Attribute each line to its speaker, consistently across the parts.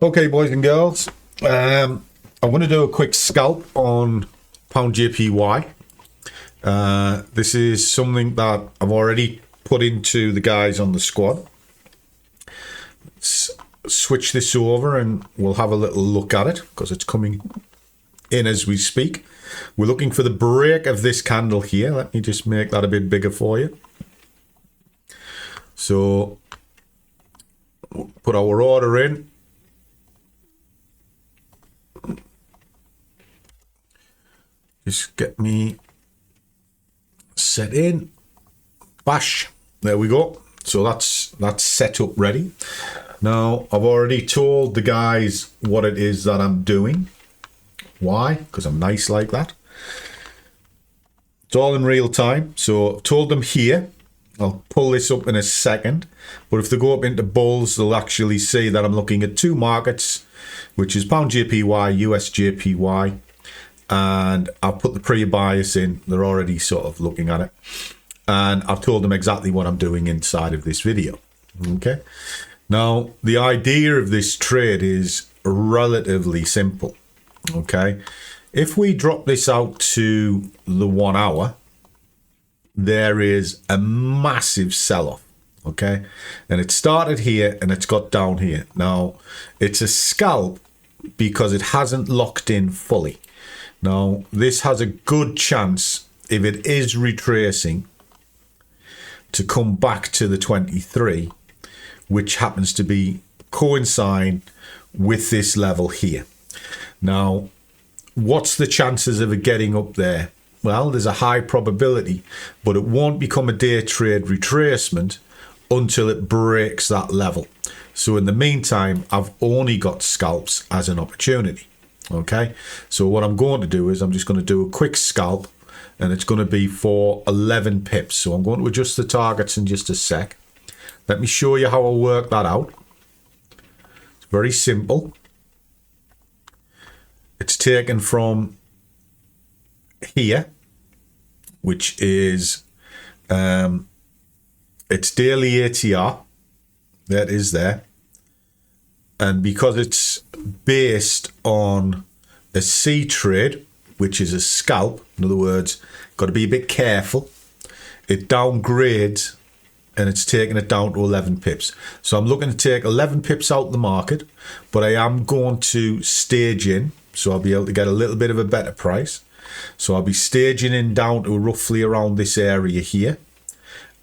Speaker 1: Okay, boys and girls, I'm going to do a quick scalp on pound JPY. This is something that I've already put into the guys on the squad. Let's switch this over and we'll have a little look at it because it's coming in as we speak. We're looking for the break of this candle here. Let me just make that a bit bigger for you. So we'll put our order in. Just get me set in. Bash. There we go. So that's set up ready. Now I've already told the guys what it is that I'm doing. Why? Because I'm nice like that. It's all in real time. So I've told them here. I'll pull this up in a second. But if they go up into bulls, they'll actually see that I'm looking at two markets, which is pound JPY, US JPY. And I've put the pre-bias in. They're already sort of looking at it. And I've told them exactly what I'm doing inside of this video. Okay. Now, the idea of this trade is relatively simple. Okay. If we drop this out to the 1 hour, there is a massive sell-off. Okay. And it started here and it's got down here. Now, it's a scalp because it hasn't locked in fully. Now, this has a good chance, if it is retracing, to come back to the 23, which happens to be coincide with this level here. Now, what's the chances of it getting up there? Well, there's a high probability, but it won't become a day trade retracement until it breaks that level. So in the meantime, I've only got scalps as an opportunity. Okay, so what I'm going to do is I'm just going to do a quick scalp and it's going to be for 11 pips. So I'm going to adjust the targets in just a sec. Let me show you how I work that out. It's very simple. It's taken from here, which is it's daily ATR. That is there. And because it's based on a C trade, which is a scalp, in other words, got to be a bit careful. It downgrades and it's taking it down to 11 pips. So I'm looking to take 11 pips out the market, but I am going to stage in. So I'll be able to get a little bit of a better price. So I'll be staging in down to roughly around this area here.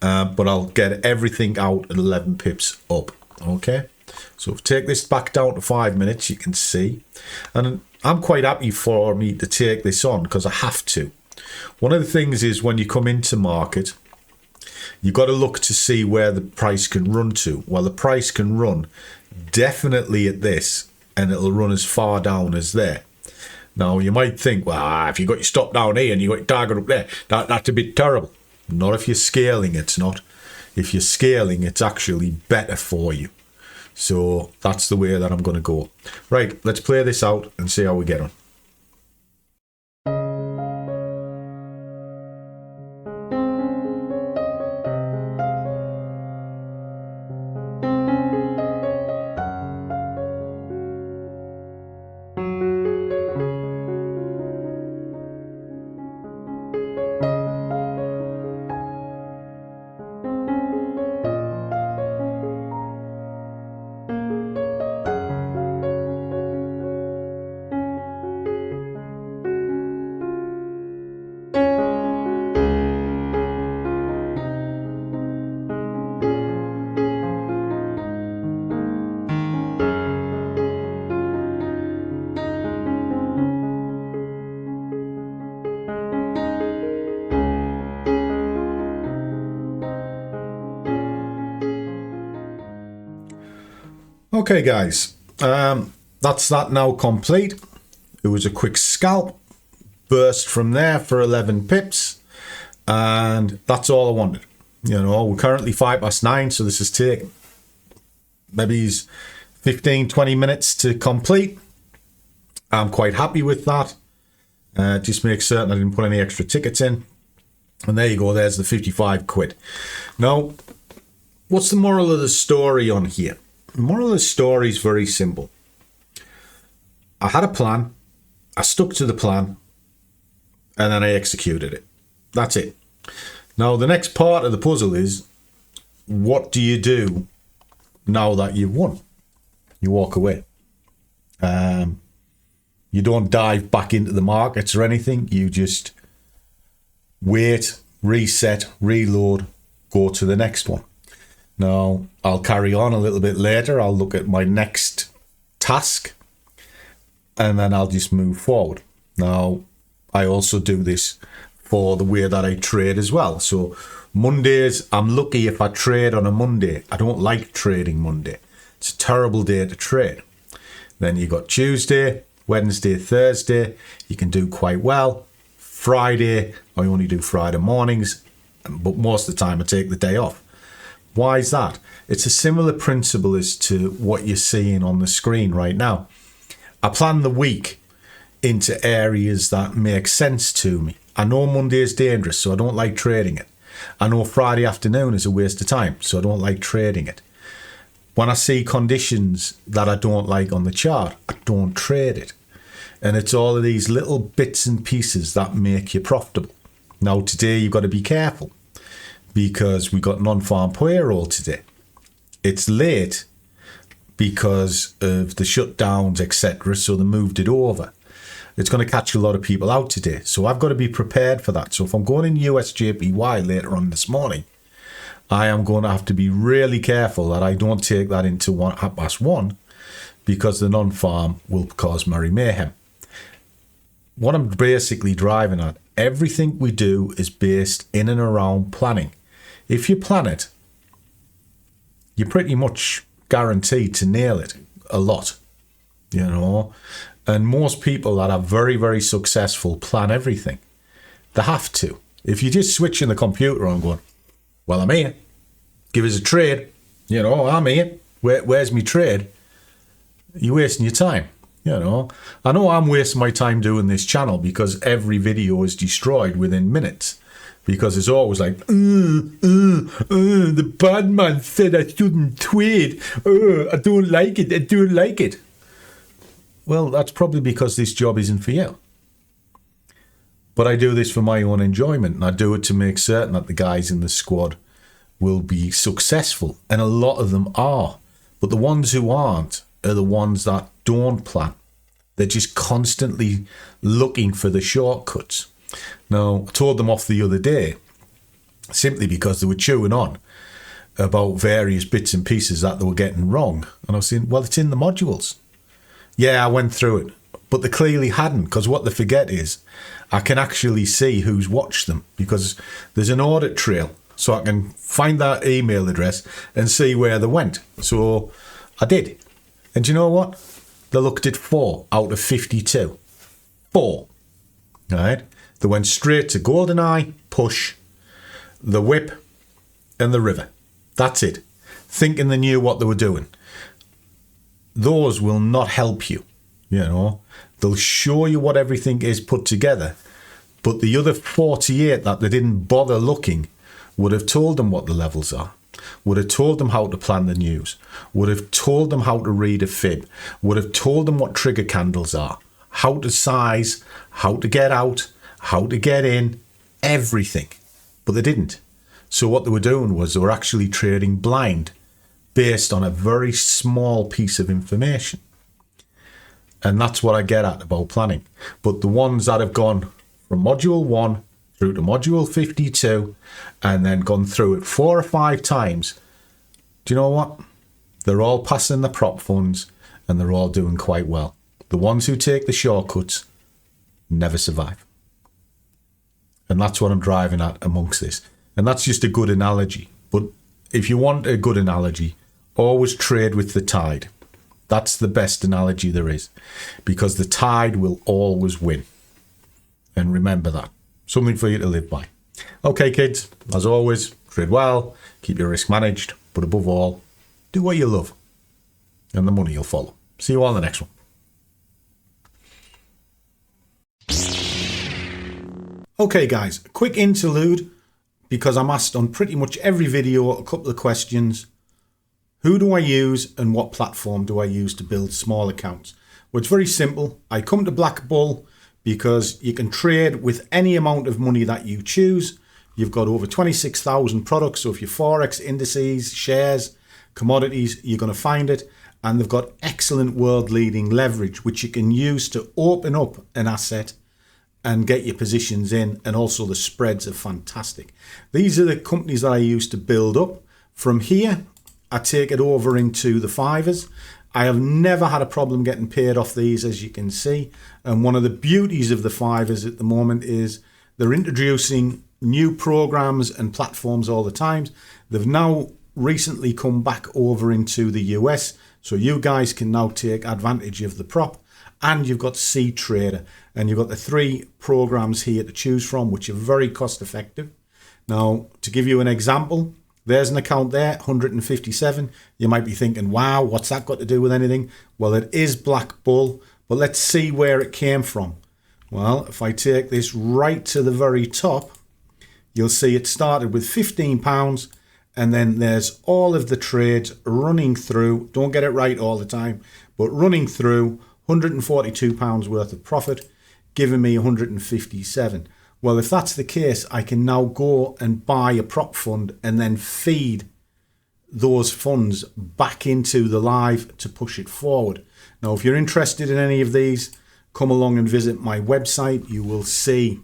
Speaker 1: But I'll get everything out at 11 pips up. Okay. So if I take this back down to 5 minutes, you can see. And I'm quite happy for me to take this on because I have to. One of the things is when you come into market, you've got to look to see where the price can run to. Well, the price can run definitely at this and it'll run as far down as there. Now, you might think, well, if you got your stop down here and you got your target up there, that's a bit terrible. Not if you're scaling, it's not. If you're scaling, it's actually better for you. So that's the way that I'm going to go. Right, let's play this out and see how we get on. Okay, guys, that's that now complete. It was a quick scalp, burst from there for 11 pips, and that's all I wanted. You know, we're currently 9:05, so this is taking maybe 15-20 minutes to complete. I'm quite happy with that. Just make certain I didn't put any extra tickets in. And there you go, there's the 55 quid. Now, what's the moral of the story on here? The moral of the story is very simple. I had a plan, I stuck to the plan, and then I executed it. That's it. Now, the next part of the puzzle is, what do you do now that you've won? You walk away. You don't dive back into the markets or anything. You just wait, reset, reload, go to the next one. Now, I'll carry on a little bit later. I'll look at my next task, and then I'll just move forward. Now, I also do this for the way that I trade as well. So Mondays, I'm lucky if I trade on a Monday. I don't like trading Monday. It's a terrible day to trade. Then you got Tuesday, Wednesday, Thursday. You can do quite well. Friday, I only do Friday mornings, but most of the time I take the day off. Why is that? It's a similar principle as to what you're seeing on the screen right now. I plan the week into areas that make sense to me. I know Monday is dangerous, so I don't like trading it. I know Friday afternoon is a waste of time, so I don't like trading it. When I see conditions that I don't like on the chart, I don't trade it. And it's all of these little bits and pieces that make you profitable. Now, today you've got to be careful because we got non-farm payroll today. It's late because of the shutdowns, etc. So they moved it over. It's going to catch a lot of people out today. So I've got to be prepared for that. So if I'm going in USJPY later on this morning, I am going to have to be really careful that I don't take that into 1:30 because the non-farm will cause merry mayhem. What I'm basically driving at, everything we do is based in and around planning. If you plan it, you're pretty much guaranteed to nail it a lot, you know. And most people that are very, very successful plan everything. They have to. If you just switch in the computer on going, well, I'm here, give us a trade, you know, I'm here, where's me trade? You're wasting your time, you know. I know I'm wasting my time doing this channel because every video is destroyed within minutes. Because it's always like, the bad man said I shouldn't trade. I don't like it, I don't like it. Well, that's probably because this job isn't for you. But I do this for my own enjoyment, and I do it to make certain that the guys in the squad will be successful. And a lot of them are. But the ones who aren't are the ones that don't plan. They're just constantly looking for the shortcuts. Now, I told them off the other day, simply because they were chewing on about various bits and pieces that they were getting wrong. And I was saying, well, it's in the modules. Yeah, I went through it, but they clearly hadn't, because what they forget is I can actually see who's watched them, because there's an audit trail, so I can find that email address and see where they went. So I did. And do you know what? They looked at 4 out of 52. 4. Right? They went straight to GoldenEye, Push, the Whip, and the River. That's it. Thinking they knew what they were doing. Those will not help you, you know. They'll show you what everything is put together, but the other 48 that they didn't bother looking would have told them what the levels are, would have told them how to plan the news, would have told them how to read a fib, would have told them what trigger candles are, how to size, how to get out, how to get in, everything. But they didn't. So what they were doing was they were actually trading blind, based on a very small piece of information. And that's what I get at about planning. But the ones that have gone from module 1 through to module 52 and then gone through it 4 or 5 times, do you know what? They're all passing the prop funds and they're all doing quite well. The ones who take the shortcuts never survive. And that's what I'm driving at amongst this. And that's just a good analogy. But if you want a good analogy, always trade with the tide. That's the best analogy there is, because the tide will always win. And remember that. Something for you to live by. Okay, kids, as always, trade well, keep your risk managed, but above all, do what you love, and the money will follow. See you all in the next one. Okay, guys, a quick interlude, because I'm asked on pretty much every video a couple of questions. Who do I use and what platform do I use to build small accounts? Well, it's very simple. I come to BlackBull because you can trade with any amount of money that you choose. You've got over 26,000 products. So if you're Forex, indices, shares, commodities, you're going to find it. And they've got excellent world-leading leverage, which you can use to open up an asset and get your positions in. And also the spreads are fantastic. These are the companies that I use to build up. From here, I take it over into the fivers. I have never had a problem getting paid off these, as you can see. And one of the beauties of the fivers at the moment is they're introducing new programs and platforms all the time. They've now recently come back over into the US, so you guys can now take advantage of the prop. And you've got C Trader, and you've got the 3 programs here to choose from, which are very cost effective. Now, to give you an example, there's an account there, 157. You might be thinking, wow, what's that got to do with anything? Well, it is BlackBull, but let's see where it came from. Well, if I take this right to the very top, you'll see it started with £15, and then there's all of the trades running through. Don't get it right all the time, but running through £142 worth of profit, giving me 157. Well, if that's the case, I can now go and buy a prop fund and then feed those funds back into the live to push it forward. Now, if you're interested in any of these, come along and visit my website. You will see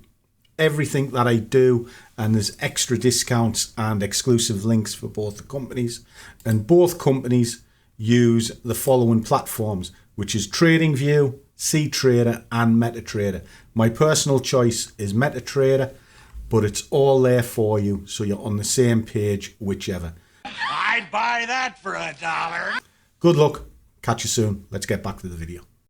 Speaker 1: everything that I do, and there's extra discounts and exclusive links for both the companies. And both companies use the following platforms, which is TradingView, CTrader and MetaTrader. My personal choice is MetaTrader, but it's all there for you, so you're on the same page, whichever.
Speaker 2: I'd buy that for $1.
Speaker 1: Good luck. Catch you soon. Let's get back to the video.